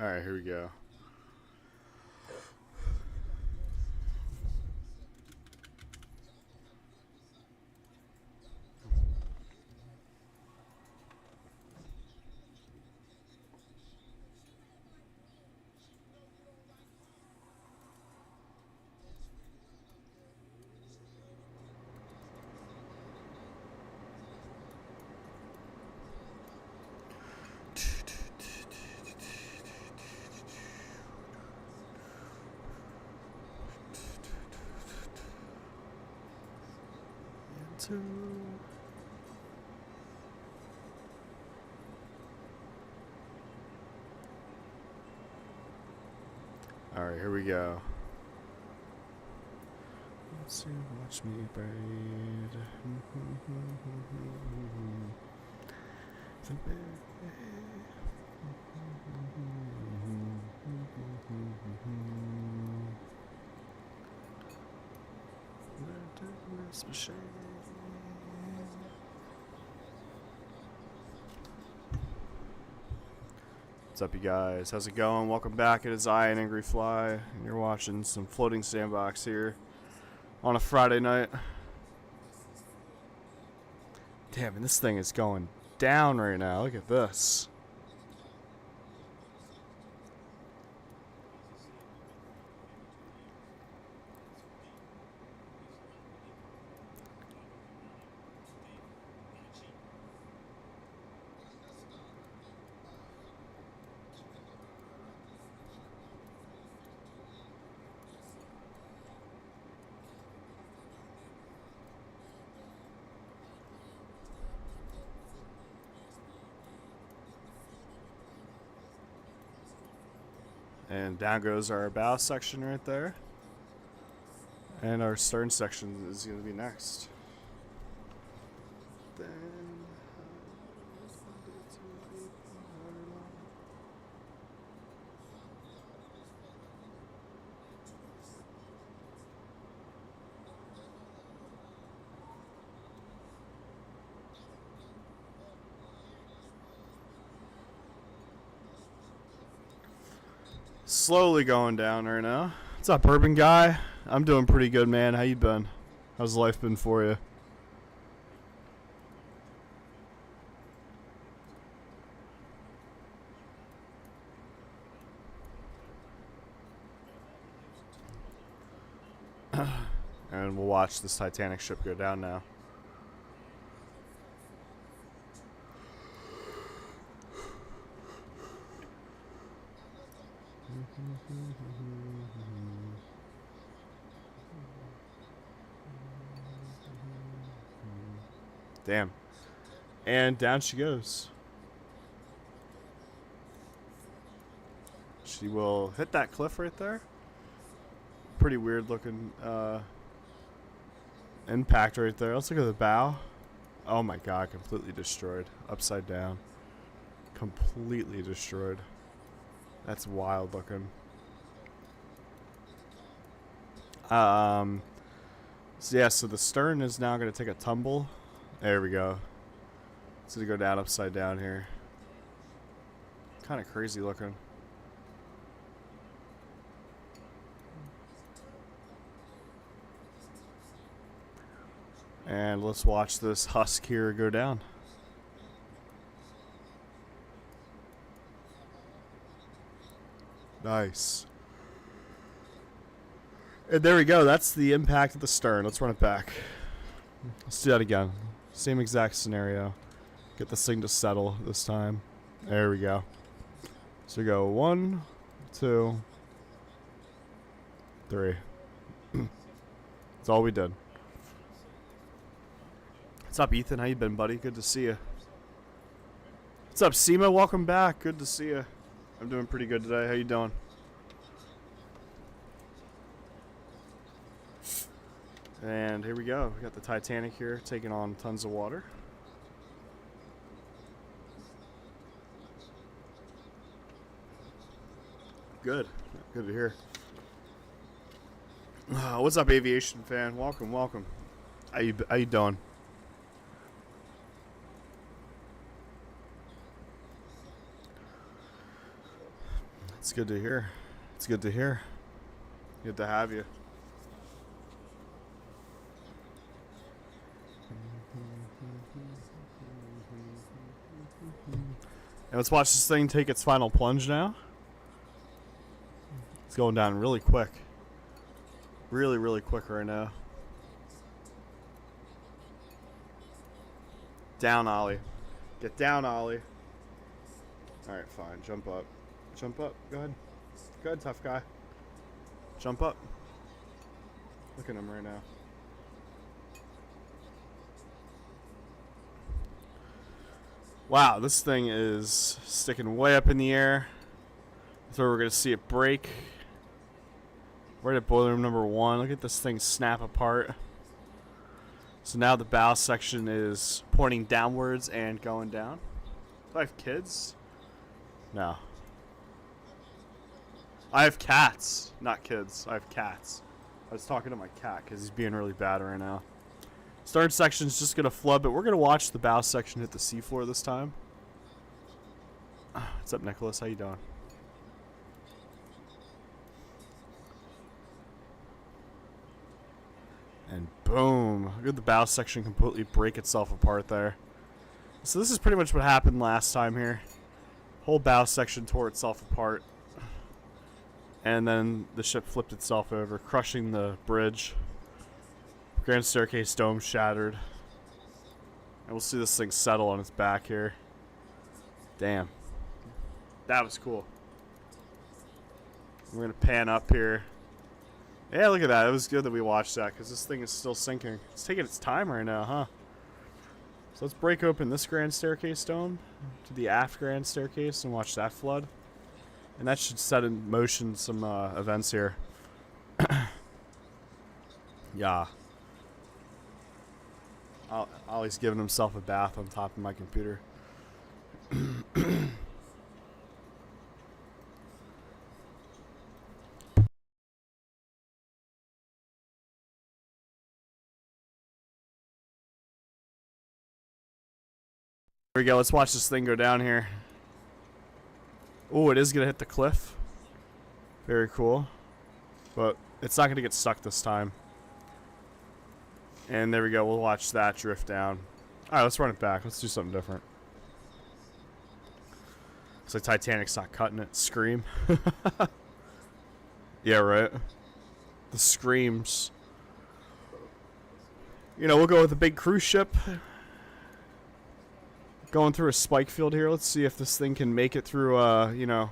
Alright, here we go. Alright, here we go. Let's see, watch me braid. What's up, you guys? How's it going? Welcome back. It is I, an Angry Fly, and you're watching some floating sandbox here on a Friday night. Damn, and this thing is going down right now. Look at this. And down goes our bow section right there. And our stern section is going to be next. Then slowly going down right now. What's up, Urban Guy? I'm doing pretty good, man. How you been? How's life been for you? And we'll watch this Titanic ship go down now. Damn. And down she goes. She will hit that cliff right there. Pretty weird looking impact right there. Let's look at the bow. Oh my god, completely destroyed. Upside down. Completely destroyed. That's wild looking. So yeah, so the stern is now going to take a tumble. There we go. It's going to go down upside down here. Kind of crazy looking. And let's watch this husk here go down. Nice. And there we go. That's the impact of the stern. Let's run it back. Let's do that again. Same exact scenario. Get this thing to settle this time. There we go. So we go 1, 2, 3. That's all we did. What's up, Ethan? How you been, buddy? Good to see you. What's up, Seema? Welcome back. Good to see you. I'm doing pretty good today. How you doing? And here we go. We got the Titanic here taking on tons of water. Good. Good to hear. What's up, aviation fan? Welcome, welcome. How you doing? It's good to hear. It's good to hear. Good to have you. And let's watch this thing take its final plunge now. It's going down really quick. Really, really quick right now. Down, Ollie. Get down, Ollie. Alright, fine. Jump up. Jump up. Go ahead. Go ahead, tough guy. Jump up. Look at him right now. Wow, this thing is sticking way up in the air. That's where we're going to see it break. Right at boiler room number 1. Look at this thing snap apart. So now the bow section is pointing downwards and going down. Do I have kids? No. I have cats, not kids. I have cats. I was talking to my cat because he's being really bad right now. Stern section's just going to flood, but we're going to watch the bow section hit the seafloor this time. What's up, Nicholas? How you doing? And boom. Look at the bow section completely break itself apart there. So this is pretty much what happened last time here. Whole bow section tore itself apart. And then the ship flipped itself over, crushing the bridge. Grand staircase dome shattered. And we'll see this thing settle on its back here. Damn. That was cool. We're going to pan up here. Yeah, look at that. It was good that we watched that because this thing is still sinking. It's taking its time right now, huh? So let's break open this grand staircase dome to the aft grand staircase and watch that flood. And that should set in motion some events here. Yeah. Ollie's giving himself a bath on top of my computer. Here we go. Let's watch this thing go down here. Oh, it is going to hit the cliff. Very cool. But it's not going to get stuck this time. And there we go. We'll watch that drift down. Alright, let's run it back. Let's do something different. Looks like Titanic's not cutting it. Scream. Yeah, right. The screams. You know, we'll go with a big cruise ship. Going through a spike field here. Let's see if this thing can make it through, you know,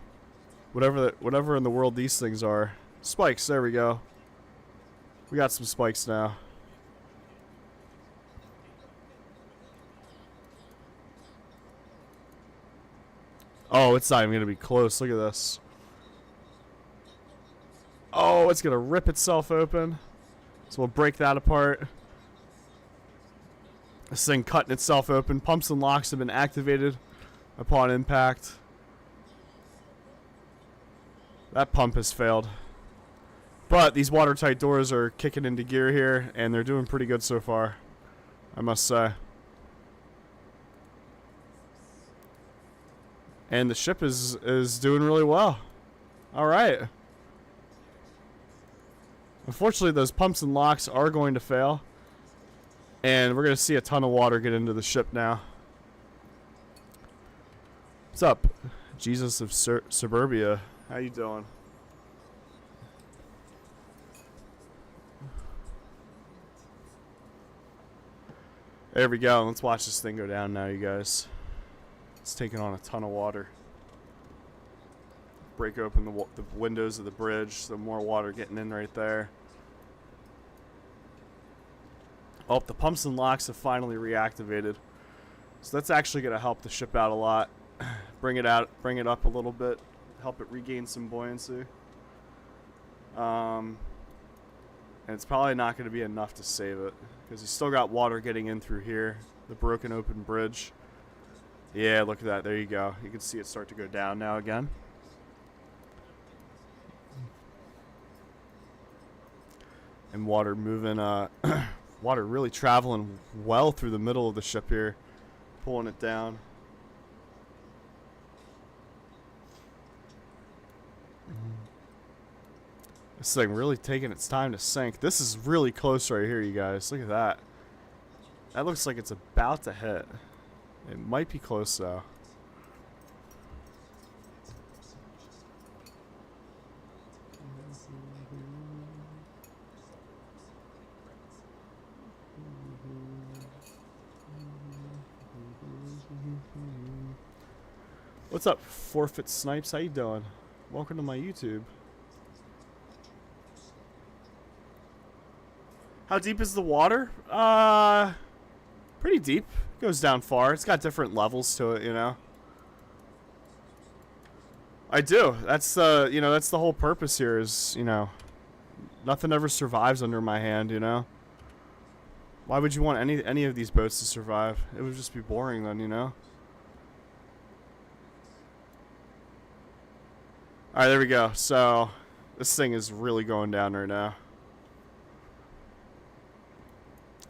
whatever in the world these things are. Spikes, there we go. We got some spikes now. Oh, it's not even going to be close. Look at this. Oh, it's going to rip itself open. So we'll break that apart. This thing cutting itself open. Pumps and locks have been activated upon impact. That pump has failed. But these watertight doors are kicking into gear here, and they're doing pretty good so far, I must say. And the ship is doing really well. Alright. Unfortunately, those pumps and locks are going to fail. And we're going to see a ton of water get into the ship now. What's up, Jesus of Suburbia? How you doing? There we go. Let's watch this thing go down now, you guys. It's taking on a ton of water. Break open the windows of the bridge, so more water getting in right there. Oh, the pumps and locks have finally reactivated. So that's actually going to help the ship out a lot. Bring it up a little bit. Help it regain some buoyancy. And it's probably not going to be enough to save it. Because you still got water getting in through here. The broken open bridge. Yeah, look at that. There you go. You can see it start to go down now again. And water moving, water really traveling well through the middle of the ship here. Pulling it down. This thing really taking its time to sink. This is really close right here, you guys. Look at that. That looks like it's about to hit. It might be close, though. What's up, Forfeit Snipes? How you doing? Welcome to my YouTube. How deep is the water? Pretty deep. It goes down far. It's got different levels to it, you know. I do. That's you know, that's the whole purpose here is, you know, nothing ever survives under my hand, you know. Why would you want any of these boats to survive? It would just be boring then, you know. All right, there we go. So, this thing is really going down right now.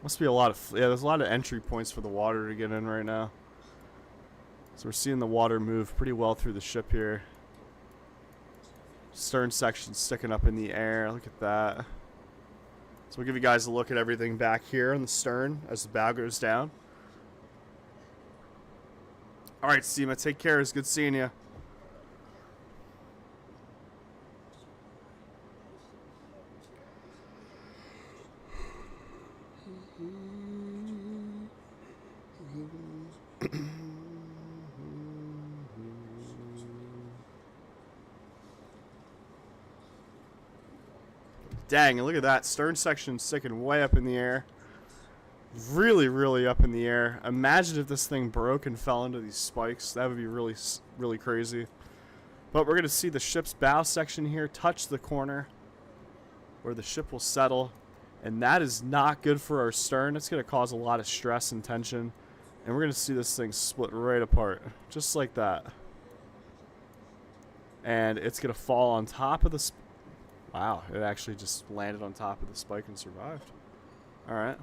Must be a lot of, yeah, there's a lot of entry points for the water to get in right now. So we're seeing the water move pretty well through the ship here. Stern section sticking up in the air. Look at that. So we'll give you guys a look at everything back here on the stern as the bow goes down. All right, Seema, take care. It's good seeing you. Dang, and look at that. Stern section sticking way up in the air. Really, really up in the air. Imagine if this thing broke and fell into these spikes. That would be really, really crazy. But we're going to see the ship's bow section here touch the corner where the ship will settle. And that is not good for our stern. It's going to cause a lot of stress and tension. And we're going to see this thing split right apart. Just like that. And it's going to fall on top of the... Wow, it actually just landed on top of the spike and survived. Alright.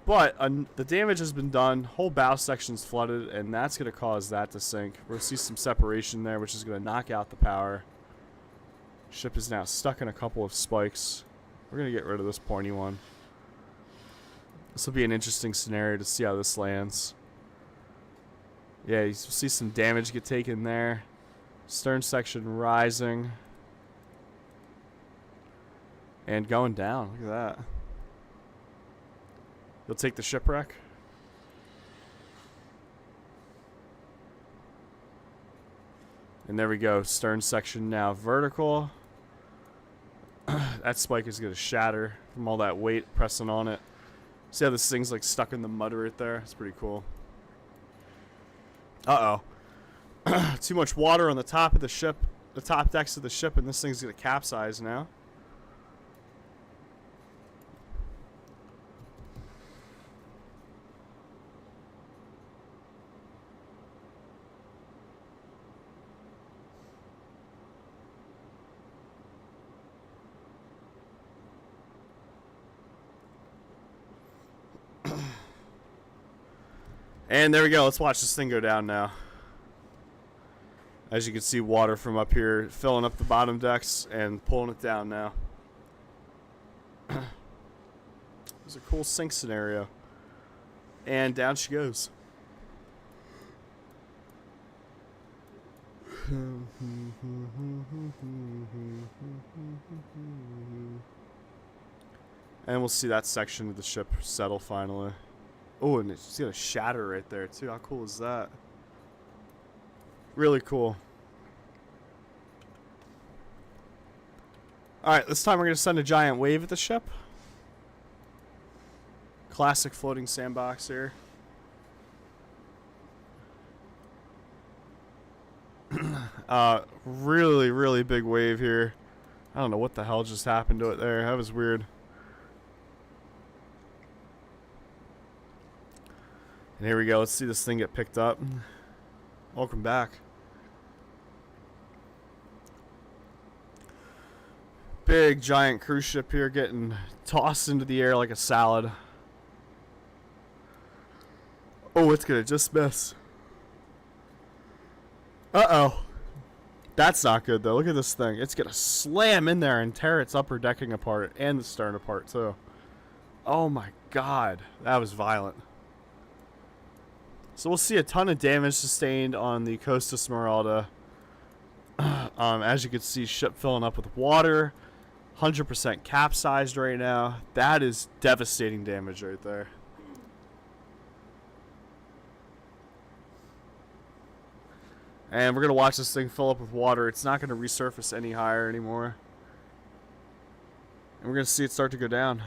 But the damage has been done. Whole bow section's flooded, and that's going to cause that to sink. We'll see some separation there, which is going to knock out the power. Ship is now stuck in a couple of spikes. We're going to get rid of this pointy one. This will be an interesting scenario to see how this lands. Yeah, you see some damage get taken there. Stern section rising. And going down. Look at that. You'll take the shipwreck. And there we go. Stern section now vertical. That spike is going to shatter from all that weight pressing on it. See how this thing's like stuck in the mud right there? It's pretty cool. Uh-oh. Too much water on the top of the ship. The top decks of the ship, and this thing's going to capsize now. And there we go. Let's watch this thing go down now. As you can see, water from up here filling up the bottom decks and pulling it down now. It's a cool sink scenario. And down she goes. And we'll see that section of the ship settle finally. Oh, and it's going to shatter right there, too. How cool is that? Really cool. Alright, this time we're going to send a giant wave at the ship. Classic floating sandbox here. Really, really big wave here. I don't know what the hell just happened to it there. That was weird. And here we go. Let's see this thing get picked up. Welcome back. Big giant cruise ship here getting tossed into the air like a salad. Oh, it's gonna just miss. Uh-oh. That's not good, though. Look at this thing. It's going to slam in there and tear its upper decking apart and the stern apart, too. Oh, my God. That was violent. So we'll see a ton of damage sustained on the Costa Smeralda. As you can see, ship filling up with water. 100% capsized right now. That is devastating damage right there. And we're going to watch this thing fill up with water. It's not going to resurface any higher anymore. And we're going to see it start to go down.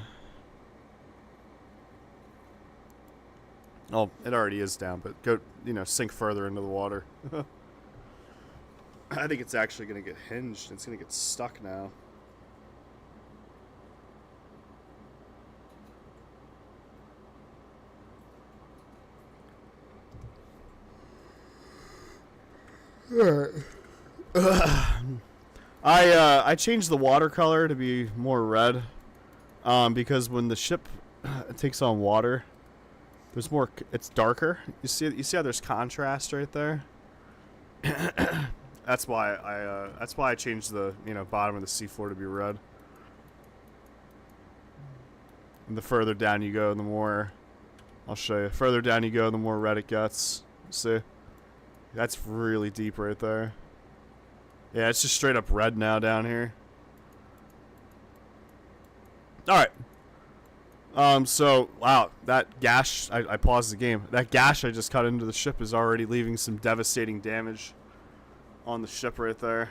Oh, it already is down, but go, sink further into the water. I think it's actually going to get hinged. It's going to get stuck now. I changed the watercolor to be more red, because when the ship takes on water, there's more. It's darker. You see how there's contrast right there. That's why I changed the bottom of the seafloor to be red. And the further down you go, the more. I'll show you. Further down you go, the more red it gets. See. That's really deep right there. Yeah, it's just straight up red now down here. Alright. So, wow, that gash, I paused the game. That gash I just cut into the ship is already leaving some devastating damage on the ship right there.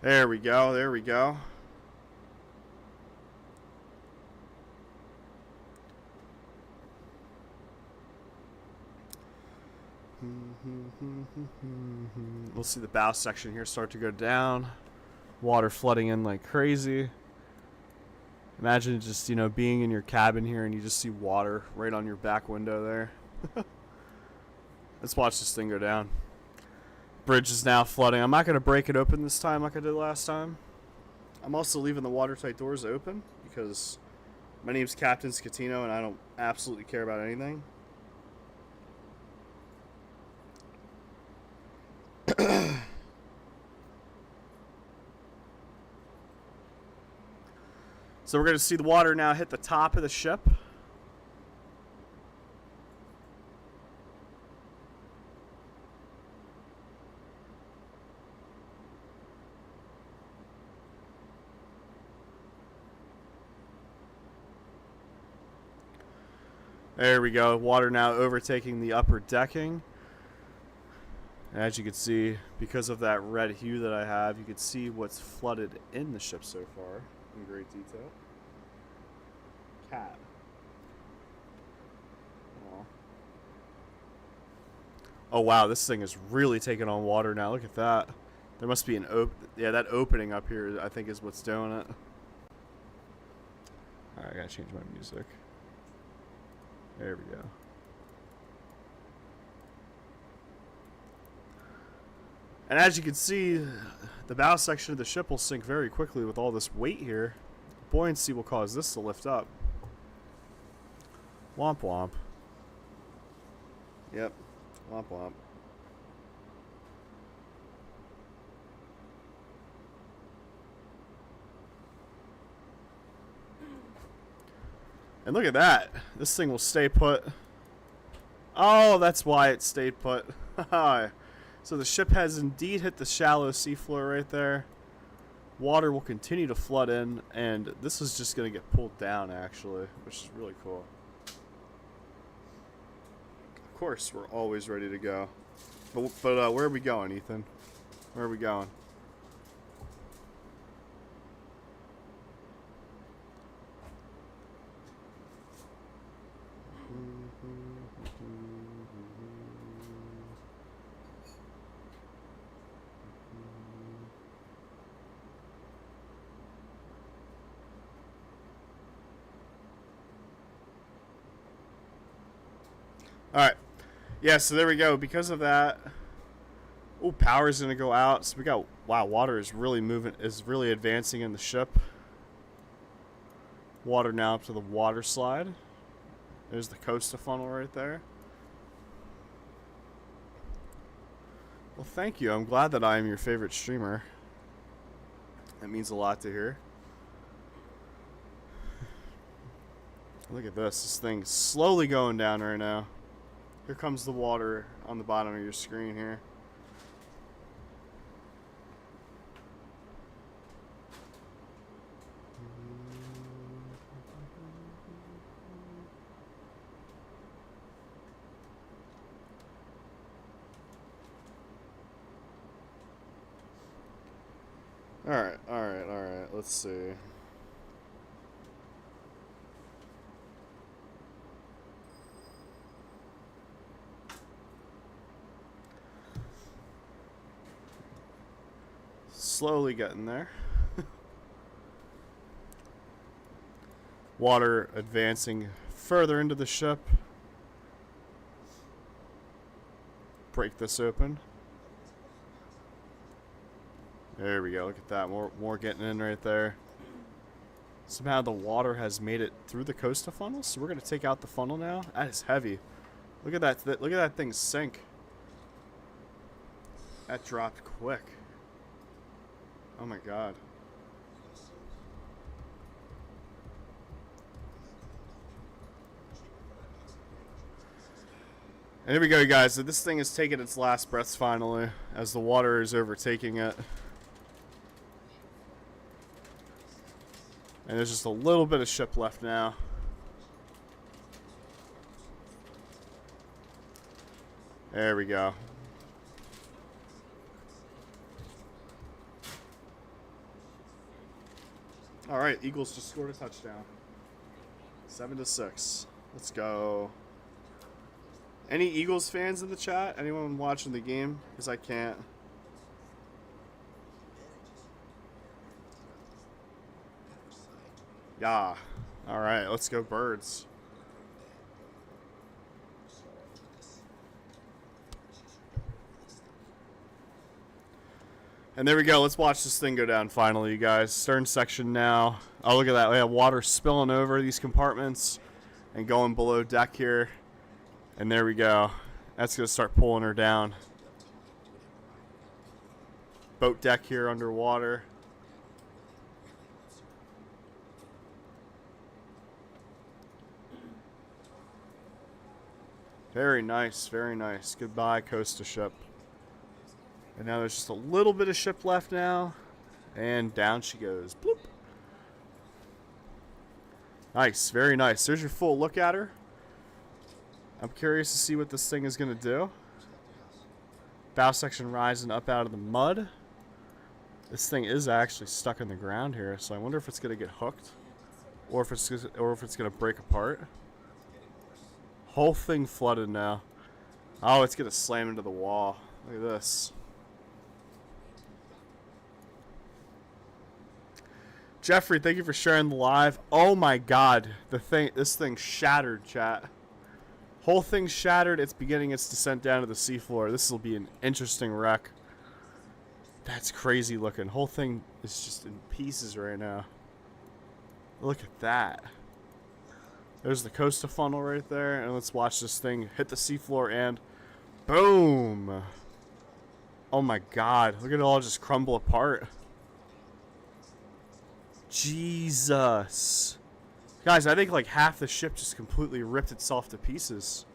There we go, there we go. We'll see the bow section here start to go down. Water flooding in like crazy. Imagine just, being in your cabin here and you just see water right on your back window there. Let's watch this thing go down. Bridge is now flooding. I'm not going to break it open this time like I did last time. I'm also leaving the watertight doors open because my name's Captain Scatino and I don't absolutely care about anything. So we're going to see the water now hit the top of the ship. There we go. Water now overtaking the upper decking. As you can see, because of that red hue that I have, you can see what's flooded in the ship so far in great detail. Cat. Aww. Oh wow, this thing is really taking on water now. Look at that. There must be that opening up here, I think, is what's doing it. Alright, I gotta change my music. There we go. And as you can see, the bow section of the ship will sink very quickly with all this weight here. Buoyancy will cause this to lift up. Womp womp. Yep. Womp womp. And look at that. This thing will stay put. Oh, that's why it stayed put. So the ship has indeed hit the shallow seafloor right there. Water will continue to flood in, and this is just going to get pulled down, actually, which is really cool. Of course, we're always ready to go. But where are we going, Ethan? Where are we going? Alright. Yeah, so there we go. Because of that, power's gonna go out. So we got, wow, water is really advancing in the ship. Water now up to the water slide. There's the Costa funnel right there. Well, thank you. I'm glad that I am your favorite streamer. That means a lot to hear. Look at this. This thing's slowly going down right now. Here comes the water on the bottom of your screen here. Alright. Let's see. Slowly getting there. Water advancing further into the ship. Break this open. There we go. Look at that. More getting in right there. Somehow the water has made it through the Costa funnel, so we're gonna take out the funnel now. That is heavy. Look at that. Look at that thing sink. That dropped quick. Oh my god. And here we go, you guys. So this thing is taking its last breaths finally, as the water is overtaking it. And there's just a little bit of ship left now. There we go. Alright, Eagles just scored a touchdown. 7-6. Let's go. Any Eagles fans in the chat? Anyone watching the game? Because I can't. Yeah. Alright, let's go Birds. And there we go. Let's watch this thing go down finally, you guys. Stern section now. Oh, look at that. We have water spilling over these compartments and going below deck here. And there we go. That's going to start pulling her down. Boat deck here underwater. Very nice, very nice. Goodbye, Costa ship. And now there's just a little bit of ship left now. And down she goes. Bloop. Nice, very nice. There's your full look at her. I'm curious to see what this thing is going to do. Bow section rising up out of the mud. This thing is actually stuck in the ground here, so I wonder if it's going to get hooked. Or if it's going to break apart. Whole thing flooded now. Oh, it's going to slam into the wall. Look at this. Jeffrey, thank you for sharing the live. Oh my god. This thing shattered, chat. Whole thing shattered. It's beginning its descent down to the seafloor. This will be an interesting wreck. That's crazy looking. Whole thing is just in pieces right now. Look at that. There's the Costa funnel right there. And let's watch this thing hit the seafloor and boom. Oh my god. Look at it all just crumble apart. Jesus. Guys, I think like half the ship just completely ripped itself to pieces.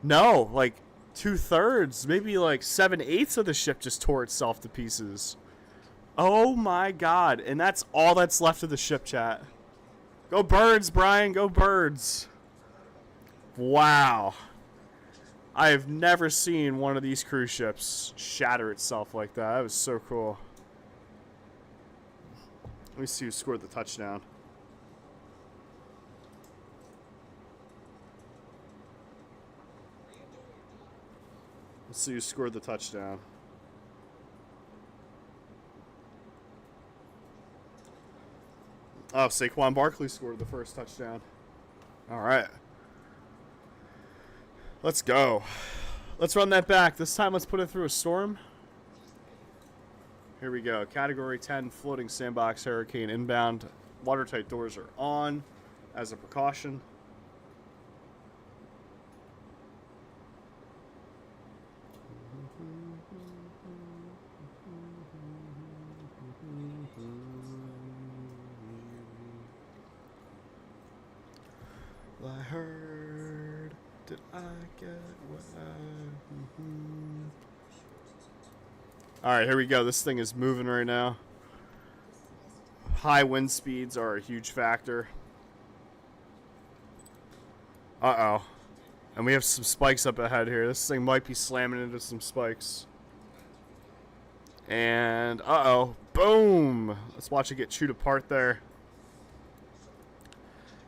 No, like 2/3, maybe like 7/8 of the ship just tore itself to pieces. Oh my god. And that's all that's left of the ship, chat. Go Birds, Brian. Go Birds. Wow. I have never seen one of these cruise ships shatter itself like that. That was so cool. Let me see who scored the touchdown. Let's see who scored the touchdown. Oh, Saquon Barkley scored the first touchdown. All right. Let's go. Let's run that back. This time, let's put it through a storm. Here we go. Category 10 floating sandbox hurricane inbound. Watertight doors are on as a precaution. I heard. Did I get what I... Alright, here we go. This thing is moving right now. High wind speeds are a huge factor. Uh-oh. And we have some spikes up ahead here. This thing might be slamming into some spikes. And, uh-oh. Boom! Let's watch it get chewed apart there.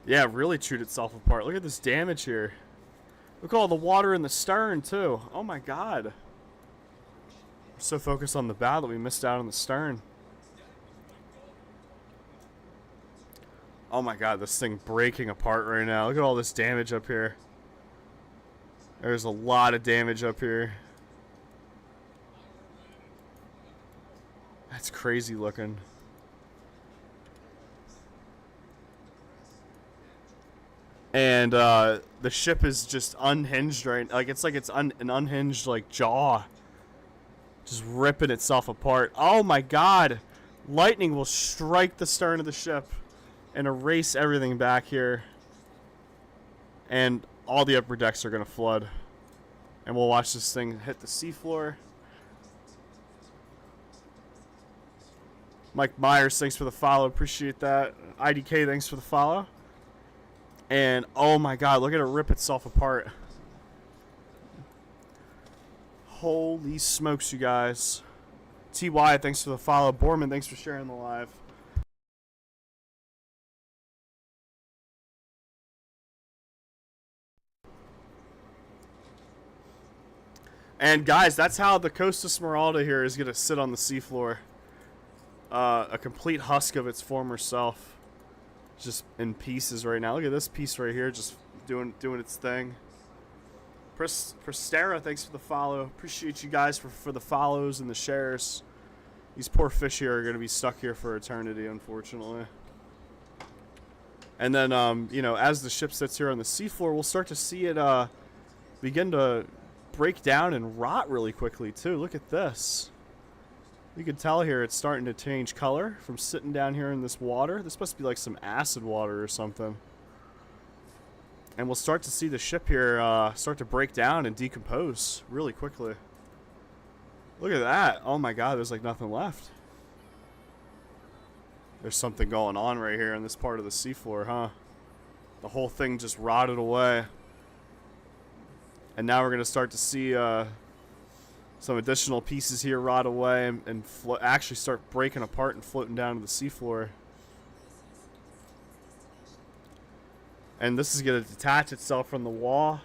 Yeah, it really chewed itself apart. Look at this damage here. Look at all the water in the stern, too. Oh, my God. We're so focused on the bow that we missed out on the stern. Oh, my God. This thing breaking apart right now. Look at all this damage up here. There's a lot of damage up here. That's crazy looking. And the ship is just unhinged right, like it's an unhinged like jaw, just ripping itself apart. Oh my God! Lightning will strike the stern of the ship and erase everything back here, and all the upper decks are gonna flood. And we'll watch this thing hit the seafloor. Mike Myers, thanks for the follow. Appreciate that. IDK, thanks for the follow. And, oh my God, look at it rip itself apart. Holy smokes, you guys. TY, thanks for the follow. Borman, thanks for sharing the live. And, guys, that's how the Costa Smeralda here is going to sit on the seafloor. A complete husk of its former self. Just in pieces right now. Look at this piece right here, just doing its thing. Prestera, thanks for the follow. Appreciate you guys for the follows and the shares. These poor fish here are going to be stuck here for eternity, unfortunately. And then, you know, as the ship sits here on the seafloor, we'll start to see it begin to break down and rot really quickly, too. Look at this. You can tell here it's starting to change color from sitting down here in this water. This must be like some acid water or something. And we'll start to see the ship here start to break down and decompose really quickly. Look at that. Oh my God, there's like nothing left. There's something going on right here in this part of the seafloor, huh? The whole thing just rotted away. And now we're going to start to see some additional pieces here rot away and actually start breaking apart and floating down to the seafloor. And this is going to detach itself from the wall.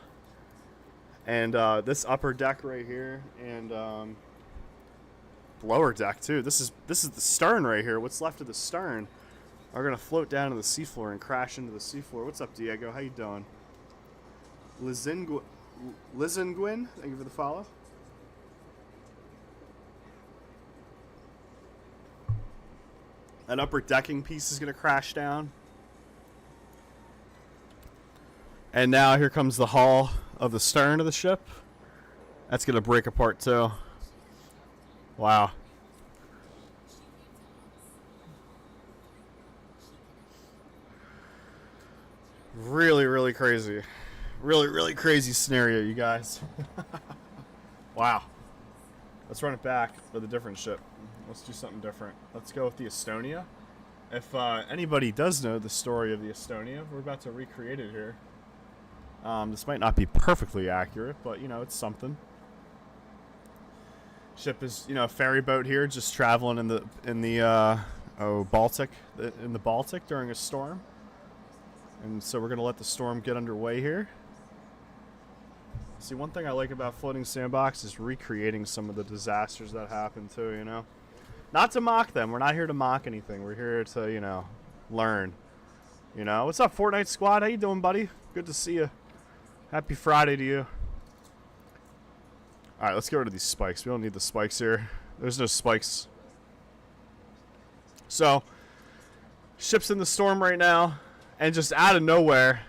And this upper deck right here and lower deck too. This is the stern right here. What's left of the stern are going to float down to the seafloor and crash into the seafloor. What's up, Diego? How you doing? Lizenguin, thank you for the follow. An upper decking piece is going to crash down. And now here comes the hull of the stern of the ship. That's going to break apart too. Wow. Really, really crazy. Really, really crazy scenario, you guys. Wow. Let's run it back with a different ship. Let's do something different. Let's go with the Estonia. If anybody does know the story of the Estonia, we're about to recreate it here. This might not be perfectly accurate, but, you know, it's something. Ship is, you know, a ferry boat here, just traveling in the Baltic, in the Baltic during a storm. And so we're gonna let the storm get underway here. See, one thing I like about floating Sandbox is recreating some of the disasters that happen too, you know? Not to mock them. We're not here to mock anything. We're here to, you know, learn. You know? What's up, Fortnite Squad? How you doing, buddy? Good to see you. Happy Friday to you. Alright, let's get rid of these spikes. We don't need the spikes here. There's no spikes. So, ship's in the storm right now, and just out of nowhere,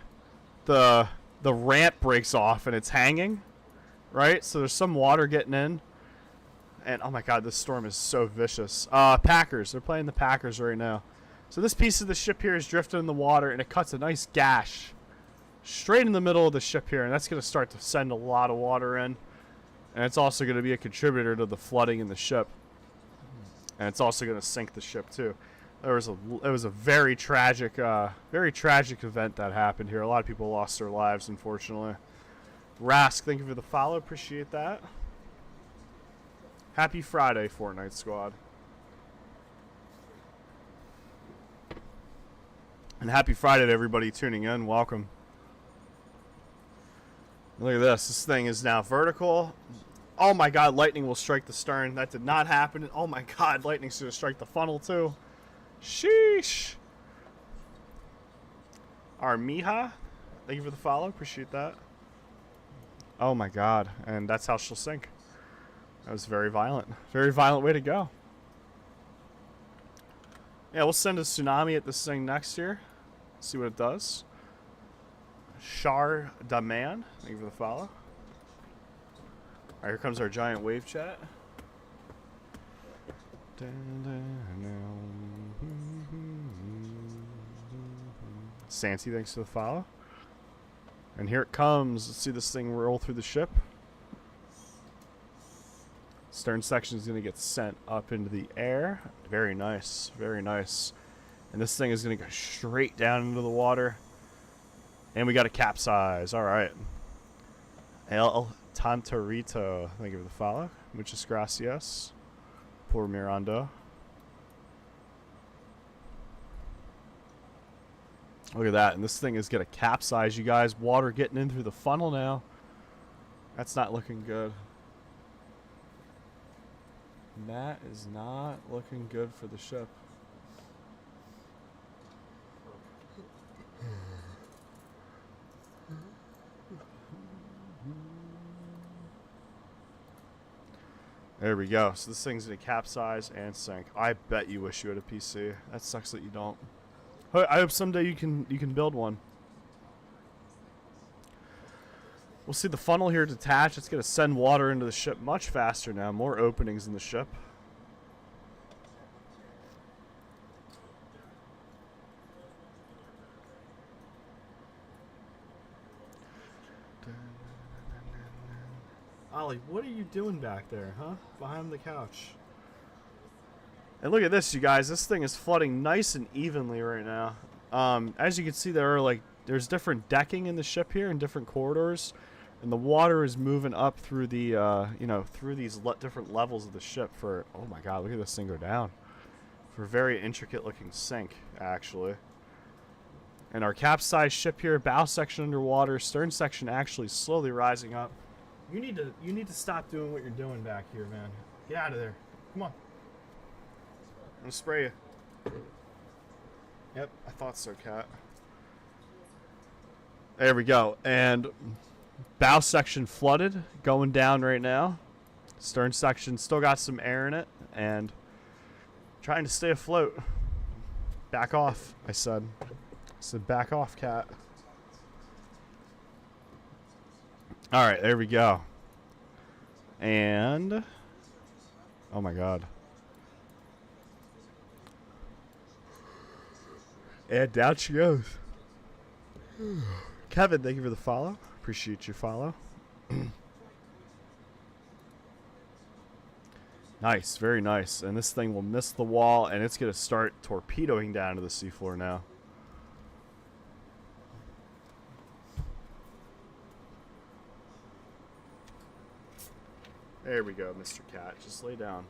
the ramp breaks off and it's hanging, right? So there's some water getting in. And, oh my God, this storm is so vicious. Packers. They're playing the Packers right now. So this piece of the ship here is drifting in the water, and it cuts a nice gash straight in the middle of the ship here, and that's going to start to send a lot of water in. And it's also going to be a contributor to the flooding in the ship. And it's also going to sink the ship too. It was a very tragic event that happened here. A lot of people lost their lives, unfortunately. Rask, thank you for the follow. Appreciate that. Happy Friday, Fortnite Squad. And happy Friday to everybody tuning in. Welcome. Look at this. This thing is now vertical. Oh my god, lightning will strike the stern. That did not happen. Oh my god, lightning's going to strike the funnel too. Sheesh. Armiha, thank you for the follow. Appreciate that. Oh my god. And that's how she'll sink. That was very violent. Very violent way to go. Yeah, we'll send a tsunami at this thing next year. See what it does. Shar Daman, thank you for the follow. Alright, here comes our giant wave chat. Santi, thanks for the follow. And here it comes. Let's see this thing roll through the ship. Stern section is going to get sent up into the air. Very nice. Very nice. And this thing is going to go straight down into the water. And we got a capsize. All right. El Tantarito. Thank you for the follow. Muchas gracias. Por Miranda. Look at that. And this thing is going to capsize, you guys. Water getting in through the funnel now. That's not looking good. That is not looking good for the ship. There we go. So this thing's going to capsize and sink. I bet you wish you had a PC. That sucks that you don't. I hope someday you can build one. We'll see the funnel here detach. It's going to send water into the ship much faster now. More openings in the ship. Ollie, what are you doing back there, huh? Behind the couch. And look at this, you guys. This thing is flooding nice and evenly right now. As you can see, there's different decking in the ship here in different corridors. And the water is moving up through the, through these different levels of the ship for, oh my god, look at this thing go down. For a very intricate looking sink, actually. And our capsized ship here, bow section underwater, stern section actually slowly rising up. You need to stop doing what you're doing back here, man. Get out of there. Come on. I'm gonna spray you. Yep, I thought so, Cat. There we go. And bow section flooded, going down right now. Stern section still got some air in it, and trying to stay afloat. Back off, I said. I said back off, Cat. Alright, there we go. And oh my god. And down she goes. Kevin, thank you for the follow. Appreciate your follow. Nice, very nice. And this thing will miss the wall, and it's going to start torpedoing down to the seafloor now. There we go, Mr. Cat. Just lay down.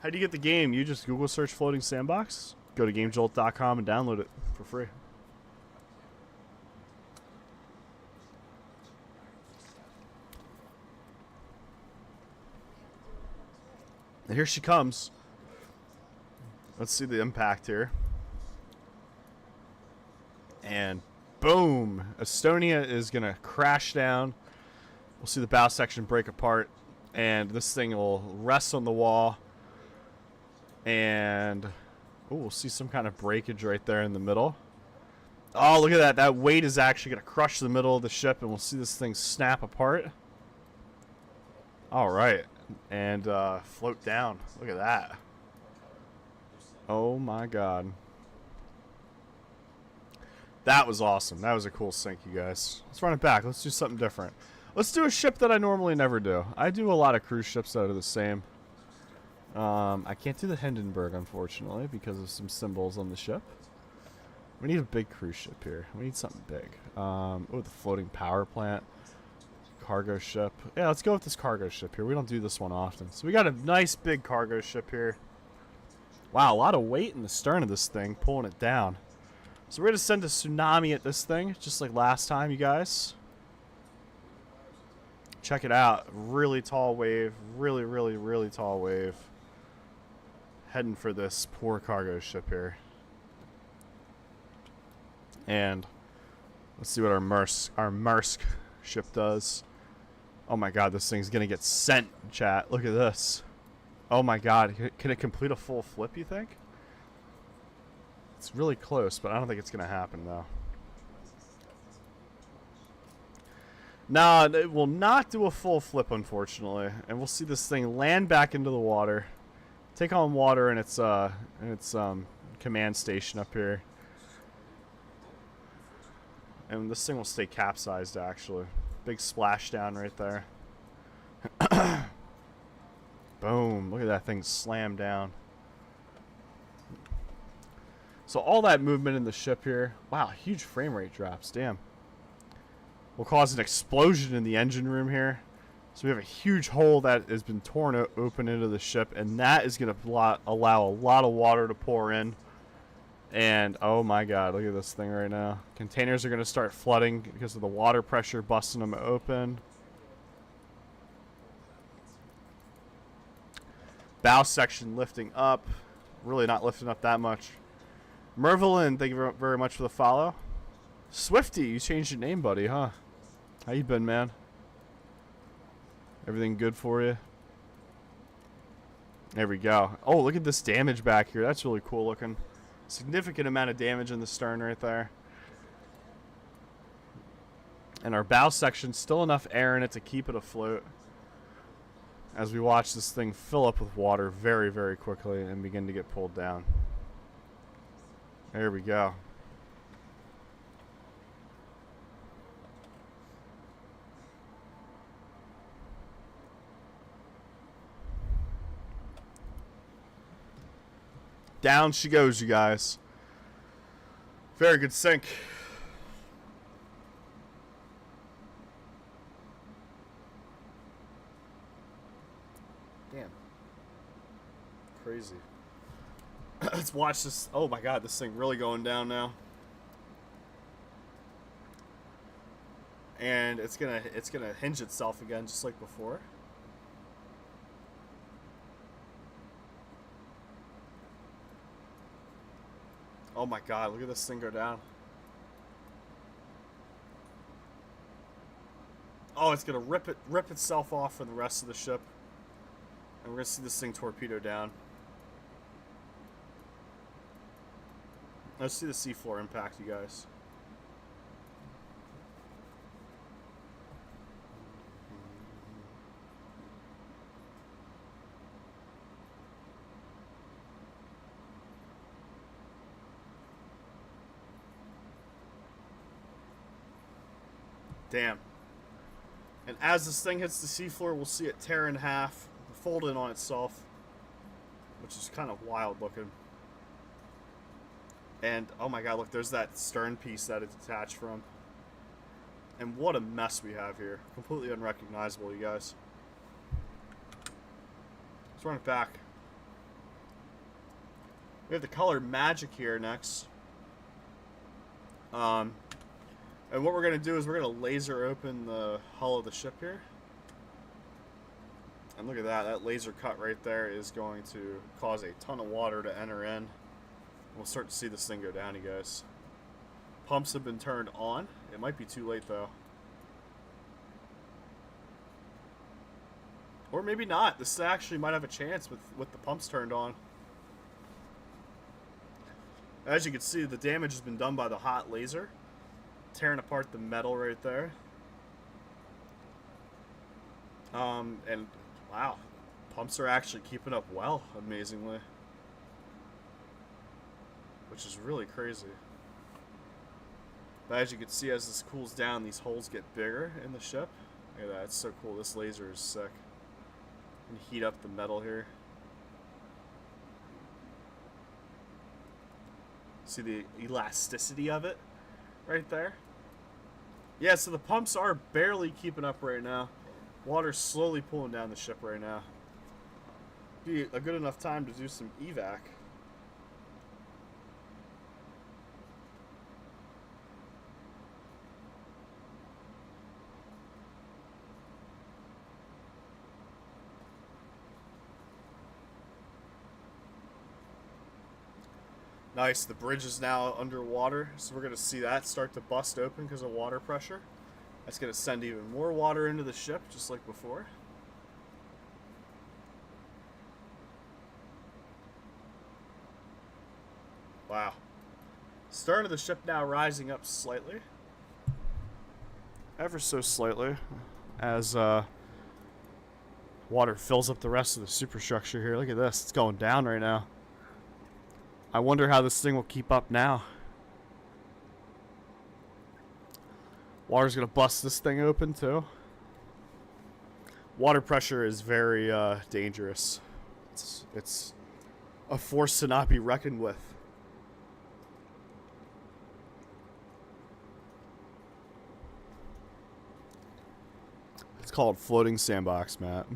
How do you get the game? You just Google search Floating Sandbox. Go to GameJolt.com and download it for free. And here she comes. Let's see the impact here. And boom! Estonia is going to crash down. We'll see the bow section break apart. And this thing will rest on the wall. And oh, we'll see some kind of breakage right there in the middle. Oh, look at that. That weight is actually going to crush the middle of the ship. And we'll see this thing snap apart. All right. And float down. Look at that. Oh my god. That was awesome. That was a cool sink, you guys. Let's run it back. Let's do something different. Let's do a ship that I normally never do. I do a lot of cruise ships that are the same. I can't do the Hindenburg, unfortunately, because of some symbols on the ship. We need a big cruise ship here. We need something big. Oh, the floating power plant. Cargo ship. Yeah, let's go with this cargo ship here. We don't do this one often. So we got a nice big cargo ship here. Wow, a lot of weight in the stern of this thing, pulling it down. So we're going to send a tsunami at this thing, just like last time, you guys. Check it out. Really tall wave. Really, really, really tall wave. Heading for this poor cargo ship here. And let's see what our Maersk ship does. Oh my god, this thing's gonna get sent, chat. Look at this. Oh my god, can it complete a full flip, you think? It's really close, but I don't think it's gonna happen, though. Nah, it will not do a full flip, unfortunately. And we'll see this thing land back into the water. Take on water in its command station up here. And this thing will stay capsized, actually. Big splashdown right there. Boom. Look at that thing slam down. So all that movement in the ship here. Wow, huge frame rate drops. Damn. Will cause an explosion in the engine room here. So we have a huge hole that has been torn open into the ship. And that is going to allow a lot of water to pour in. And, oh my god, look at this thing right now. Containers are going to start flooding because of the water pressure busting them open. Bow section lifting up. Really not lifting up that much. Mervelin, thank you very much for the follow. Swifty, you changed your name, buddy, huh? How you been, man? Everything good for you? There we go. Oh, look at this damage back here. That's really cool looking. Significant amount of damage in the stern right there. And our bow section, still enough air in it to keep it afloat. As we watch this thing fill up with water very, very quickly and begin to get pulled down. There we go. Down she goes, you guys. Very good sink. Damn. Crazy. Let's watch this. Oh my god, this thing really going down now. And it's gonna hinge itself again just like before. Oh my god, look at this thing go down. Oh, it's gonna rip itself off from the rest of the ship. And we're gonna see this thing torpedo down. Let's see the seafloor impact, you guys. Damn. And as this thing hits the seafloor, we'll see it tear in half, fold in on itself, which is kind of wild looking. And, oh my god, look, there's that stern piece that it's attached from. And what a mess we have here. Completely unrecognizable, you guys. Let's run it back. We have the color Magic here next. And what we're going to do is we're going to laser open the hull of the ship here. And look at that. That laser cut right there is going to cause a ton of water to enter in. We'll start to see this thing go down, you guys. Pumps have been turned on. It might be too late, though. Or maybe not. This actually might have a chance with the pumps turned on. As you can see, the damage has been done by the hot laser. Tearing apart the metal right there. And wow, pumps are actually keeping up well, amazingly. Which is really crazy. But as you can see, as this cools down, these holes get bigger in the ship. Look at that, it's so cool. This laser is sick. And heat up the metal here. See the elasticity of it right there? Yeah, so the pumps are barely keeping up right now. Water's slowly pulling down the ship right now. Be a good enough time to do some evac. Nice, the bridge is now underwater, so we're going to see that start to bust open because of water pressure. That's going to send even more water into the ship, just like before. Wow. Stern of the ship now rising up slightly. Ever so slightly. As water fills up the rest of the superstructure here. Look at this, it's going down right now. I wonder how this thing will keep up now. Water's gonna bust this thing open too. Water pressure is very dangerous. It's a force to not be reckoned with. It's called floating sandbox, Matt.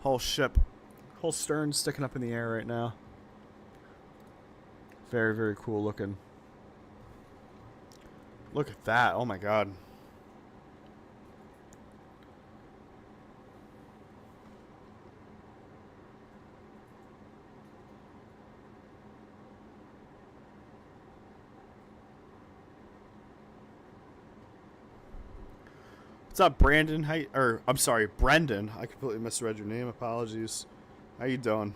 Whole ship. Whole stern sticking up in the air right now. Very, very cool looking. Look at that. Oh my god. What's up, Brandon? I'm sorry, Brendan. I completely misread your name. Apologies. How you doing?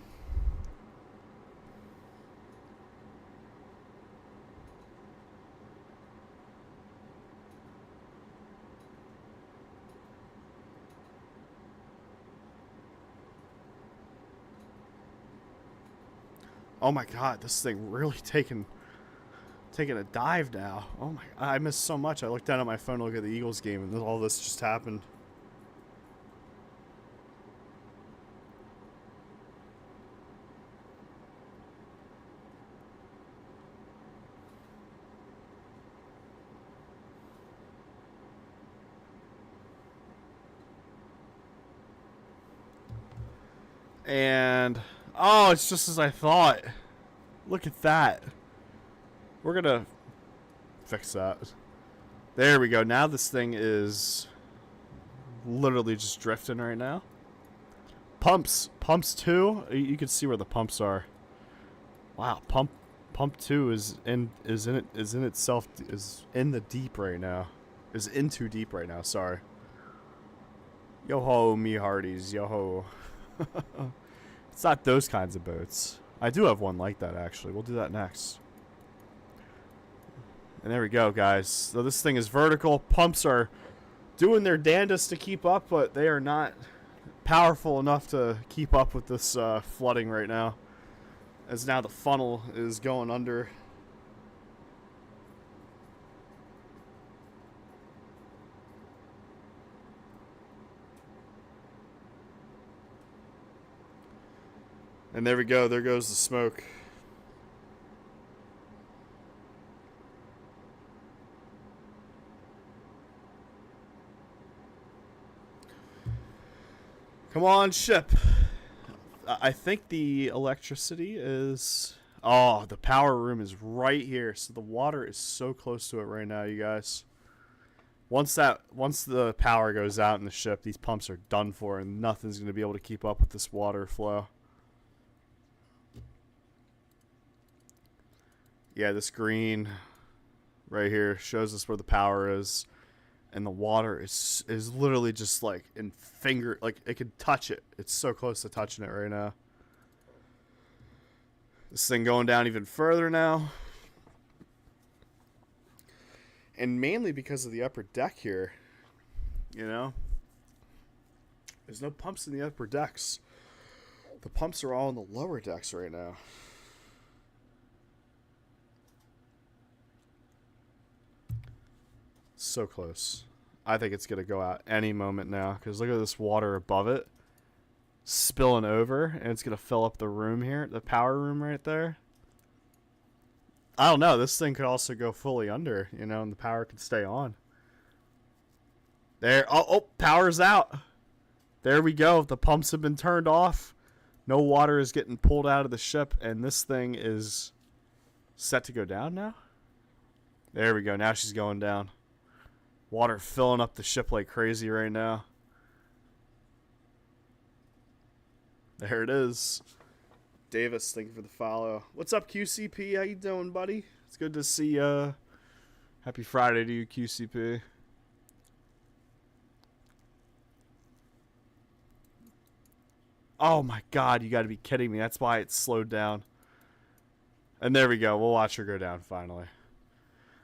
Oh my god, this thing really taking a dive now. Oh my, I missed so much. I looked down at my phone to look at the Eagles game and all this just happened. And oh, it's just as I thought. Look at that. We're gonna fix that. There we go. Now this thing is literally just drifting right now. Pumps 2. You can see where the pumps are. Wow, pump 2 is in the deep right now. Is in too deep right now. Sorry. Yo ho, me hearties. Yo ho. It's not those kinds of boats. I do have one like that, actually. We'll do that next. And there we go, guys. So this thing is vertical. Pumps are doing their damnedest to keep up, but they are not powerful enough to keep up with this flooding right now. As now the funnel is going under. And there we go. There goes the smoke. Come on, ship. I think the electricity is... Oh, the power room is right here. So the water is so close to it right now, you guys. Once the power goes out in the ship, these pumps are done for, and nothing's going to be able to keep up with this water flow. Yeah, this green right here shows us where the power is. And the water is literally just like in finger, like it could touch it. It's so close to touching it right now. This thing going down even further now. And mainly because of the upper deck here. You know? There's no pumps in the upper decks. The pumps are all in the lower decks right now. So close. I think it's going to go out any moment now because look at this water above it spilling over, and it's going to fill up the room here, the power room right there. I don't know. This thing could also go fully under, you know, and the power could stay on. There. Oh, power's out. There we go. The pumps have been turned off. No water is getting pulled out of the ship, and this thing is set to go down now. There we go. Now she's going down. Water filling up the ship like crazy right now. There it is. Davis, thank you for the follow. What's up, QCP? How you doing, buddy? It's good to see you. Happy Friday to you, QCP. Oh my god, you gotta be kidding me. That's why it's slowed down. And there we go. We'll watch her go down finally.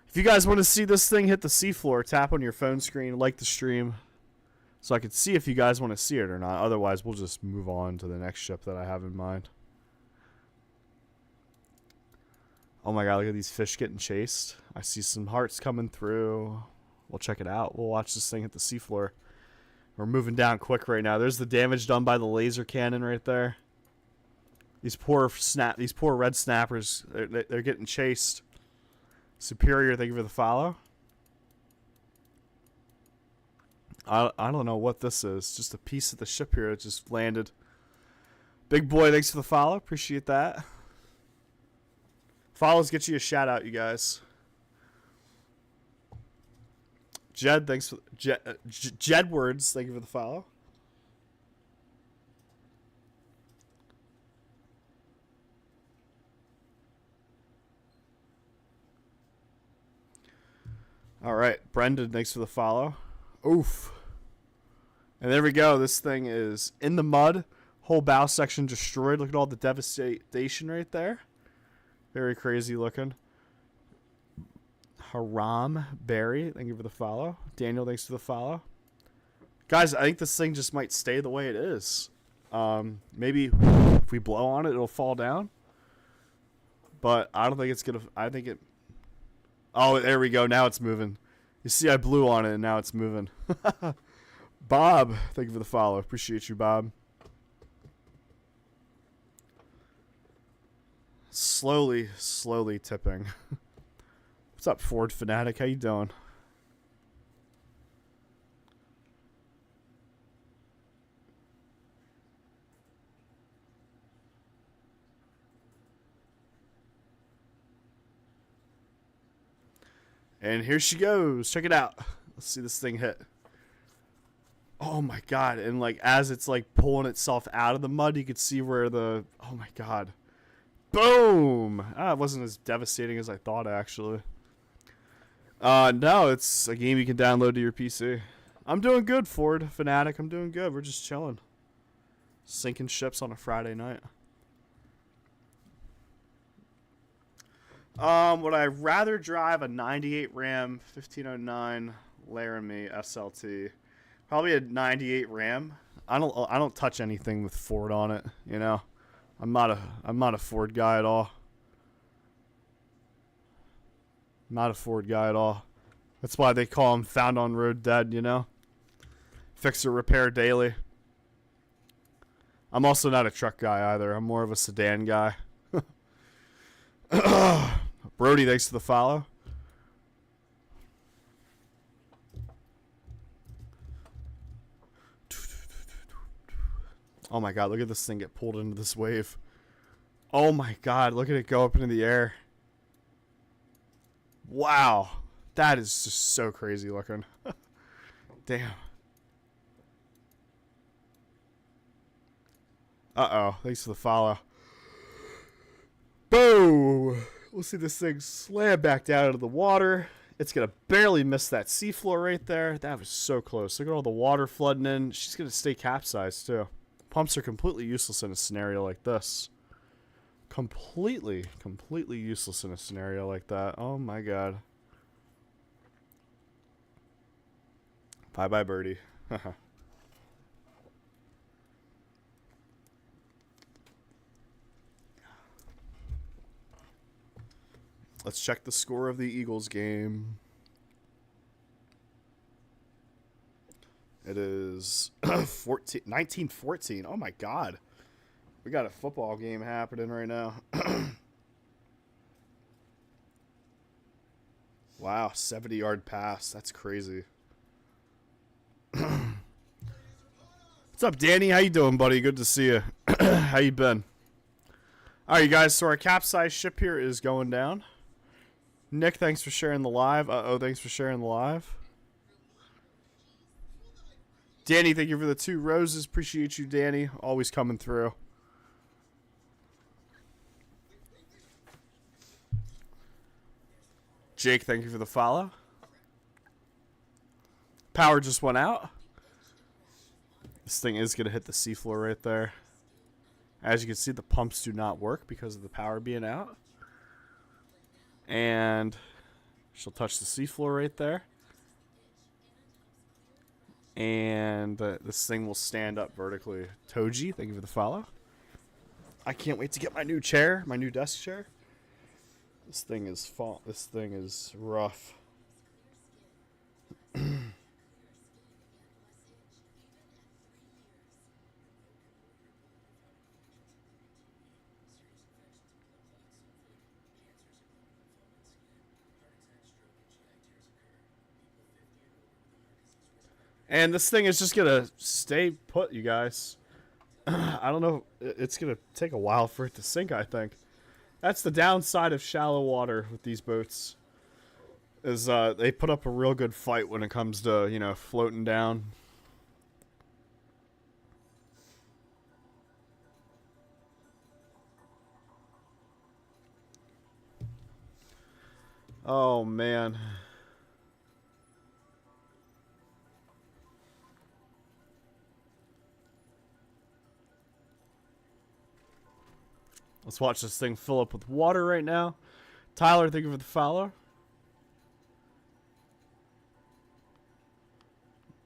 If you guys want to see this thing hit the seafloor, tap on your phone screen, like the stream, so I can see if you guys want to see it or not. Otherwise, we'll just move on to the next ship that I have in mind. Oh my god, look at these fish getting chased. I see some hearts coming through. We'll check it out. We'll watch this thing hit the seafloor. We're moving down quick right now. There's the damage done by the laser cannon right there. These poor red snappers, they're getting chased. Superior, thank you for the follow. I don't know what this is. Just a piece of the ship here that just landed. Big boy, thanks for the follow. Appreciate that. Follows get you a shout out, you guys. Jed, thanks for Jedwards, thank you for the follow. All right, Brendan, thanks for the follow. Oof. And there we go. This thing is in the mud. Whole bow section destroyed. Look at all the devastation right there. Very crazy looking. Haram Barry, thank you for the follow. Daniel, thanks for the follow. Guys, I think this thing just might stay the way it is. Maybe if we blow on it, it'll fall down. But I don't think it's going to... I think it... Oh, there we go. Now it's moving. You see I blew on it, and now it's moving. Bob, thank you for the follow. Appreciate you, Bob. Slowly tipping. What's up, Ford Fanatic? How you doing? And here she goes. Check it out. Let's see this thing hit. Oh my god. And like as it's like pulling itself out of the mud, you could see where the... Oh my god. Boom! Ah, it wasn't as devastating as I thought, actually. No, it's a game you can download to your PC. I'm doing good, Ford Fanatic. I'm doing good. We're just chilling. Sinking ships on a Friday night. Would I rather drive a 98 Ram 1509 Laramie SLT? Probably a 98 Ram. I don't touch anything with Ford on it, you know. I'm not a Ford guy at all. Not a Ford guy at all. That's why they call him found on road dead, you know. Fix or repair daily. I'm also not a truck guy either. I'm more of a sedan guy. Brody, thanks for the follow. Oh my god, look at this thing get pulled into this wave. Oh my god, look at it go up into the air. Wow. That is just so crazy looking. Damn. Uh-oh, thanks for the follow. Boom! We'll see this thing slam back down into the water. It's going to barely miss that seafloor right there. That was so close. Look at all the water flooding in. She's going to stay capsized, too. Pumps are completely useless in a scenario like this. Completely useless in a scenario like that. Oh, my God. Bye-bye, birdie. Let's check the score of the Eagles game. It is 1914. Oh my God. We got a football game happening right now. Wow, 70-yard pass. That's crazy. What's up, Danny? How you doing, buddy? Good to see you. How you been? All right, you guys. So our capsized ship here is going down. Nick, thanks for sharing the live. Uh-oh, thanks for sharing the live. Danny, thank you for the 2 roses. Appreciate you, Danny. Always coming through. Jake, thank you for the follow. Power just went out. This thing is going to hit the seafloor right there. As you can see, the pumps do not work because of the power being out. And she'll touch the seafloor right there. And this thing will stand up vertically. Toji, thank you for the follow. I can't wait to get my new chair, my new desk chair. This thing is rough. And this thing is just gonna stay put, you guys. I don't know. It's gonna take a while for it to sink, I think. That's the downside of shallow water with these boats. Is they put up a real good fight when it comes to, you know, floating down. Oh man. Let's watch this thing fill up with water right now. Tyler, thank you for the follow.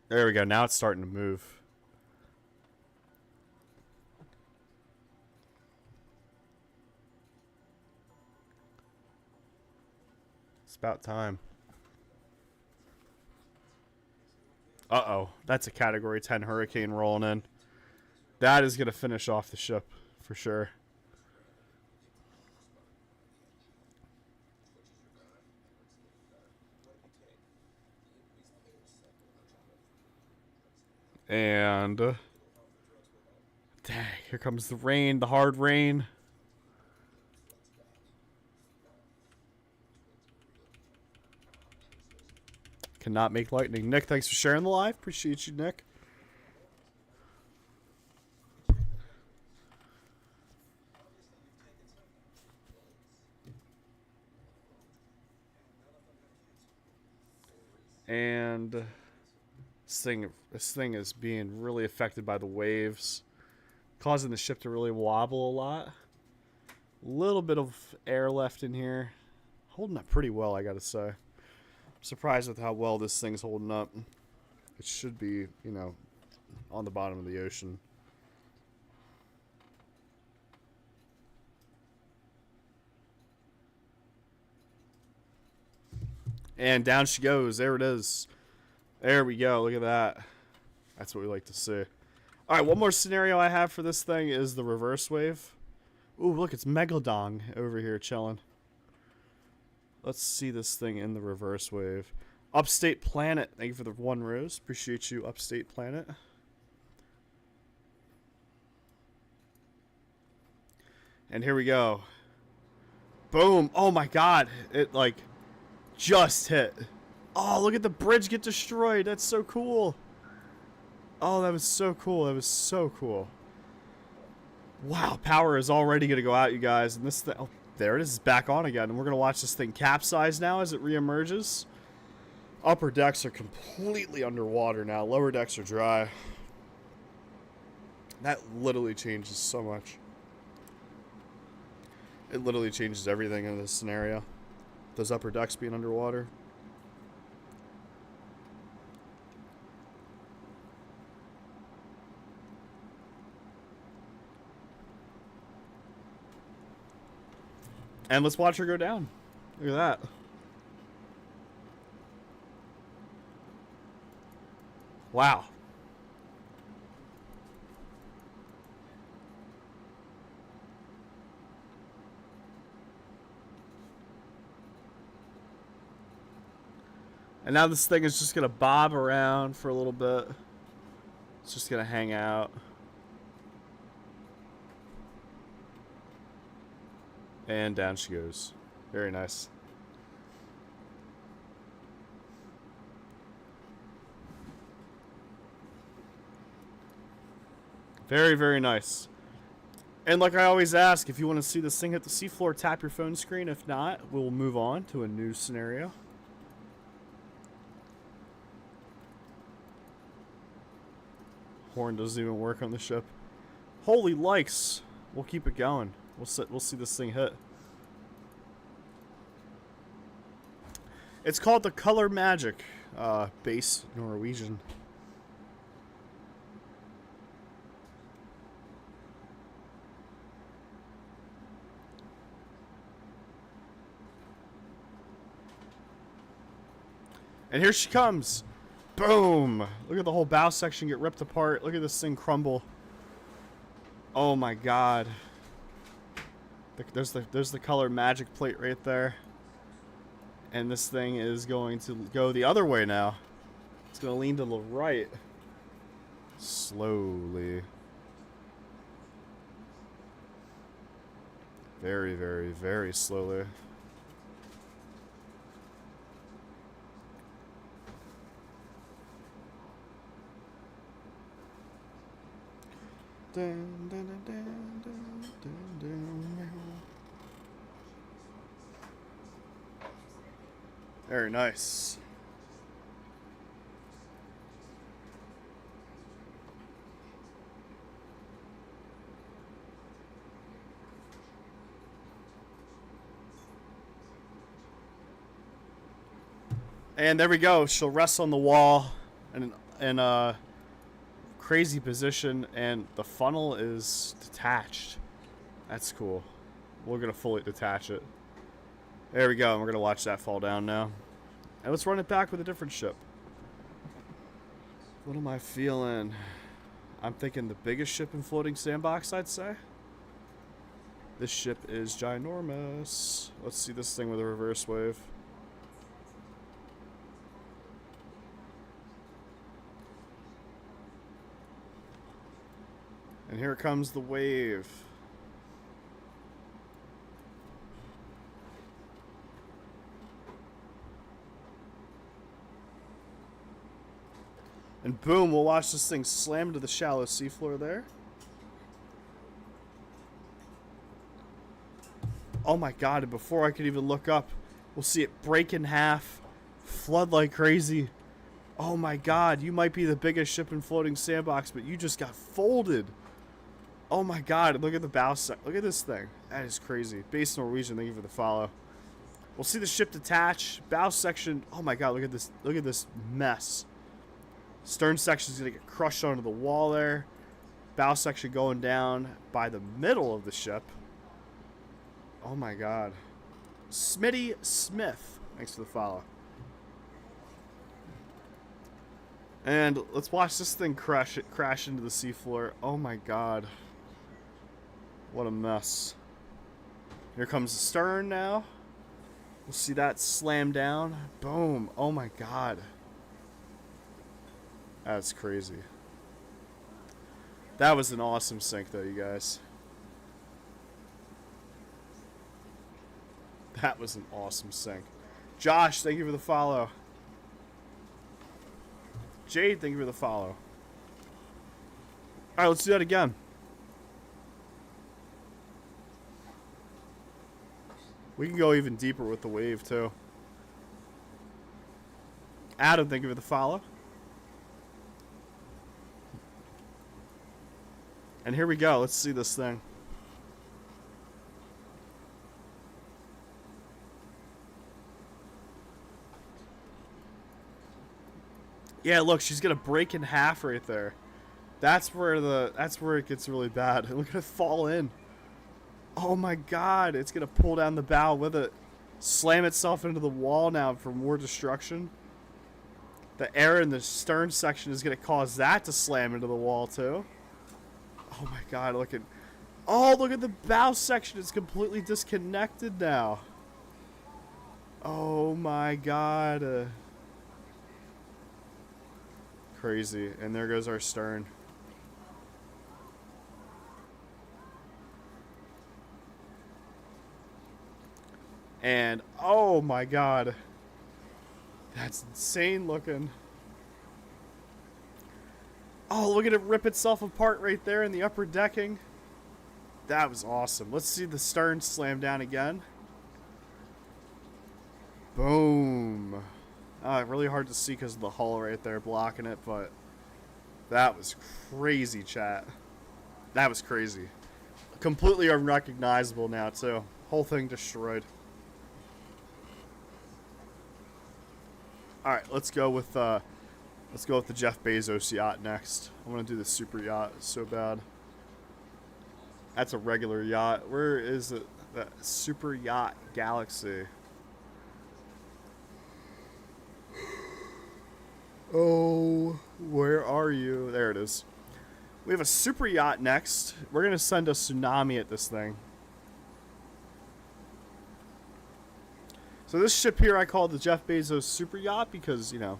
There we go. Now it's starting to move. It's about time. Uh-oh. That's a Category 10 hurricane rolling in. That is going to finish off the ship for sure. And dang, here comes the rain, the hard rain. Cannot make lightning. Nick, thanks for sharing the live. Appreciate you, Nick. And this thing is being really affected by the waves, causing the ship to really wobble a lot. A little bit of air left in here. Holding up pretty well, I gotta say. I'm surprised with how well this thing's holding up. It should be, you know, on the bottom of the ocean. And down she goes. There it is. There we go. Look at that. That's what we like to see. All right, one more scenario I have for this thing is the reverse wave. Ooh, look, it's Megalodon over here chilling. Let's see this thing in the reverse wave. Upstate Planet. Thank you for the 1 rose. Appreciate you, Upstate Planet. And here we go. Boom. Oh, my God. It, like, just hit. Oh, look at the bridge get destroyed. That's so cool. Oh, that was so cool. That was so cool. Wow, power is already going to go out, you guys. And this thing, oh, there it is, back on again. And we're going to watch this thing capsize now as it reemerges. Upper decks are completely underwater now. Lower decks are dry. That literally changes so much. It literally changes everything in this scenario. Those upper decks being underwater. And let's watch her go down. Look at that. Wow. And now this thing is just going to bob around for a little bit. It's just going to hang out. And down she goes. Very nice. Very, very nice. And like I always ask, if you want to see this thing hit the seafloor, tap your phone screen. If not, we'll move on to a new scenario. Horn doesn't even work on the ship. Holy likes. We'll keep it going. We'll see this thing hit. It's called the Color Magic, base Norwegian. And here she comes. Boom! Look at the whole bow section get ripped apart. Look at this thing crumble. Oh my god. There's the Color Magic plate right there. And this thing is going to go the other way now. It's going to lean to the right. Slowly. Very, very, very slowly. Dun, dun, dun, dun, dun, dun, dun. Very nice. And there we go. She'll rest on the wall in a crazy position, and the funnel is detached. That's cool. We're gonna fully detach it. There we go. And we're gonna watch that fall down now. And let's run it back with a different ship. What am I feeling? I'm thinking the biggest ship in floating sandbox, I'd say. This ship is ginormous. Let's see this thing with a reverse wave. And here comes the wave. And boom, we'll watch this thing slam into the shallow seafloor there. Oh my god, and before I could even look up, we'll see it break in half, flood like crazy. Oh my god, you might be the biggest ship in floating sandbox, but you just got folded. Oh my god, look at the bow set. Look at this thing. That is crazy. Base Norwegian, thank you for the follow. We'll see the ship detach. Bow section, oh my god, look at this. Look at this mess. Stern section is going to get crushed onto the wall there. Bow section going down by the middle of the ship. Oh my god. Smitty Smith, thanks for the follow. And let's watch this thing crash into the seafloor. Oh my god. What a mess. Here comes the stern now. We'll see that slam down. Boom. Oh my god. That's crazy. That was an awesome sink though, you guys. That was an awesome sink. Josh, thank you for the follow. Jade, thank you for the follow. Alright, let's do that again. We can go even deeper with the wave too. Adam, thank you for the follow. And here we go. Let's see this thing. Yeah, look, she's gonna break in half right there. That's where it gets really bad. Look at it fall in. Oh my god, it's gonna pull down the bow with it. Slam itself into the wall now for more destruction. The air in the stern section is gonna cause that to slam into the wall too. Oh my god, look at... Oh, look at the bow section. It's completely disconnected now. Oh my god. Crazy. And there goes our stern. And, oh my god. That's insane looking. Oh, look at it rip itself apart right there in the upper decking. That was awesome. Let's see the stern slam down again. Boom. Really hard to see because of the hull right there blocking it, but that was crazy, chat. That was crazy. Completely unrecognizable now, too. Whole thing destroyed. All right, let's go with the Jeff Bezos yacht next. I want to do the super yacht so bad. That's a regular yacht. Where is it? That super yacht galaxy. Oh, where are you? There it is. We have a super yacht next. We're going to send a tsunami at this thing. So this ship here I call the Jeff Bezos super yacht because, you know,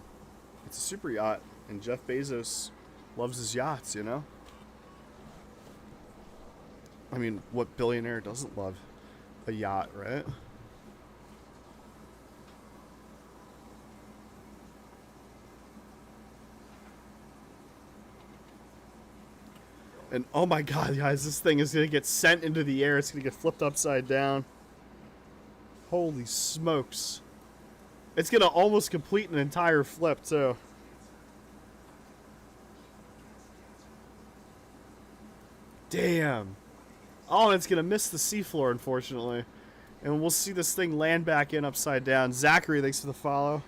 it's a super yacht. And Jeff Bezos loves his yachts, you know? I mean, what billionaire doesn't love a yacht, right? And oh my god, guys, this thing is going to get sent into the air. It's going to get flipped upside down. Holy smokes. It's going to almost complete an entire flip, too. Damn. Oh, and it's going to miss the seafloor, unfortunately. And we'll see this thing land back in upside down. Zachary, thanks for the follow.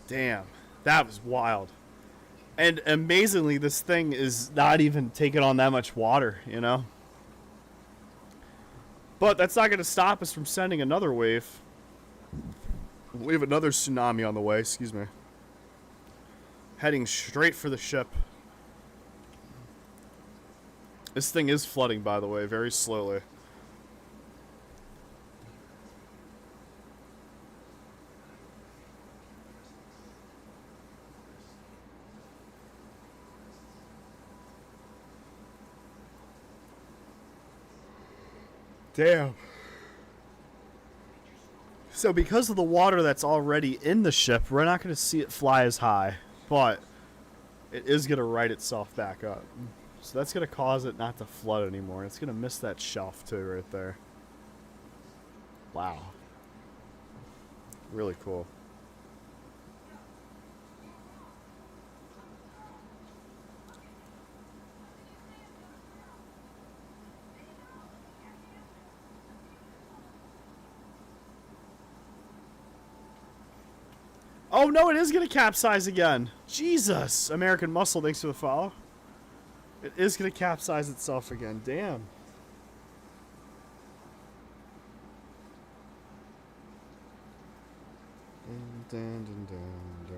Damn, that was wild. And amazingly, this thing is not even taking on that much water, you know? But that's not going to stop us from sending another wave. We have another tsunami on the way, excuse me. Heading straight for the ship. This thing is flooding, by the way, very slowly. Damn. So because of the water that's already in the ship, we're not going to see it fly as high, but it is going to right itself back up. So that's going to cause it not to flood anymore. It's going to miss that shelf too right there. Wow. Really cool. Oh no, it is going to capsize again. Jesus. American Muscle, thanks for the follow. It is going to capsize itself again. Damn. Dun, dun, dun, dun.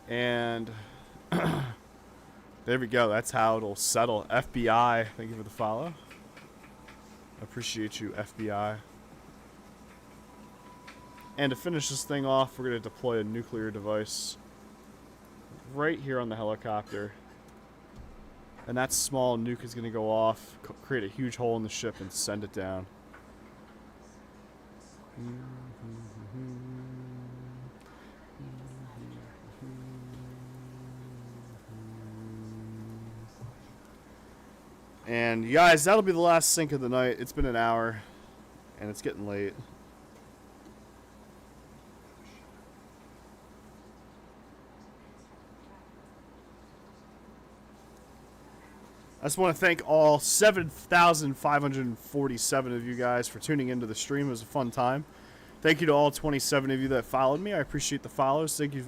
And there we go. That's how it'll settle. FBI, thank you for the follow. Appreciate you, FBI. And to finish this thing off, we're going to deploy a nuclear device right here on the helicopter. And that small nuke is going to go off, create a huge hole in the ship, and send it down. And you guys, that'll be the last sync of the night. It's been an hour, and it's getting late. I just want to thank all 7,547 of you guys for tuning into the stream. It was a fun time. Thank you to all 27 of you that followed me. I appreciate the follows. Thank you,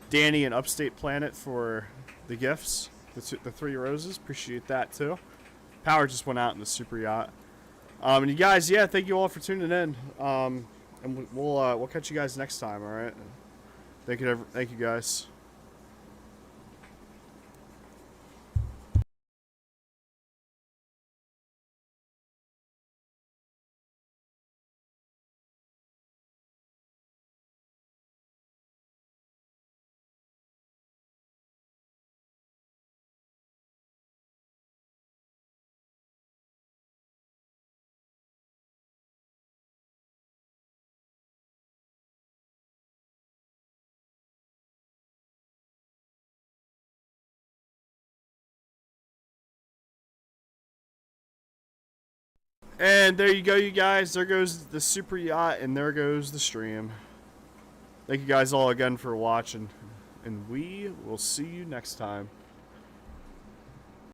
Danny and Upstate Planet, for the gifts, the 3 roses. Appreciate that, too. Power just went out in the super yacht. And you guys, yeah, thank you all for tuning in. I and we'll catch you guys next time. All right. Thank you guys. And there you go, you guys. There goes the super yacht, and there goes the stream. Thank you guys all again for watching, and we will see you next time.